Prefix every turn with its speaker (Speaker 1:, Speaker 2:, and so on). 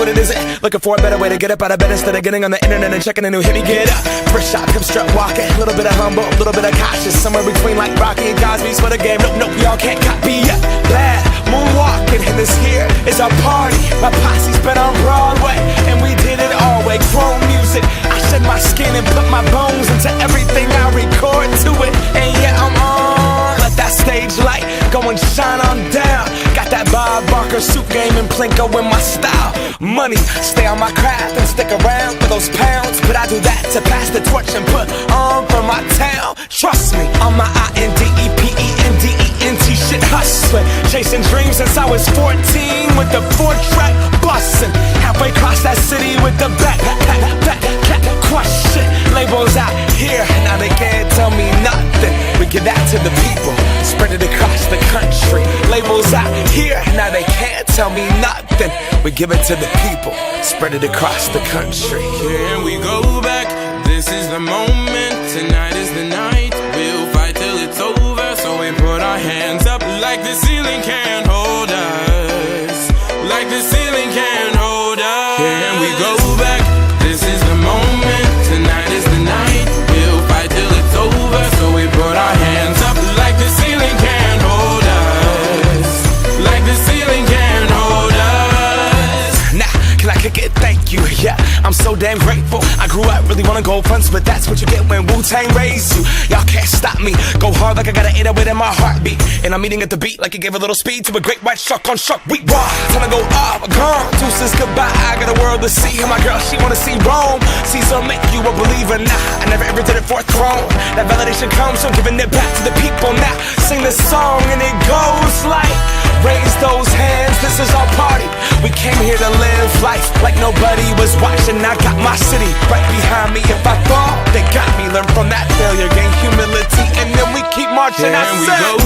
Speaker 1: what it is. Looking for a better way to get up out of bed instead of getting on the internet and checking a new hit. Me get up, first shot, come strut walking. A little bit of humble, a little bit of cautious. Somewhere between like Rocky and Cosby's for the game. Nope, y'all can't copy yet. Glad moonwalking, and this here is our party. My posse's been on Broadway, and we did it all way. Grown music, I shed my skin and put my bones into everything I record to it. And yeah, I'm on. Let that stage light go and shine on down. Got that Bob Barker suit game and Plinko in my style. Money, stay on my craft and stick around for those pounds. But I do that to pass the torch and put on for my town. Trust me, on my INDEPENDENT shit hustling. Chasing dreams since I was 14 with the 4-track bustin'. Halfway across that city with the back question. Labels out here, now they can't tell me nothing. We give that to the people, spread it across the country. Labels out here, now they can't tell me nothing. We give it to the people, spread it across the country.
Speaker 2: Here we go back, this is the moment. Tonight is the night, we'll fight till it's over. So we put our hands up like the ceiling can't hold us. Like the ceiling can't hold us. Here we go back, this is the moment. Tonight is the night, we'll fight till it's over. So we put our hands up like the ceiling can't hold us. Like the ceiling can't hold us.
Speaker 1: Nah, can I kick it? Thank you, yeah, I'm so damn grateful. I grew up really wanna go fronts, but that's what you get when Wu-Tang raised you. Y'all can't stop me, go hard like I got an 808 in my heartbeat. And I'm eating at the beat like it gave a little speed to a great white shark on shark week. Raw, time to go off, gone, deuces goodbye. I got a world to see, and my girl, she wanna see Rome. Caesar make you a believer, nah, I never ever did it for a throne. That validation comes from giving it back to the people. Now, sing this song and it goes like, raise those hands, this is our party. We came here to live life like nobody was watching. I got my city right behind me. If I fall, they got me. Learn from that failure, gain humility, and then we keep marching.
Speaker 2: Here we go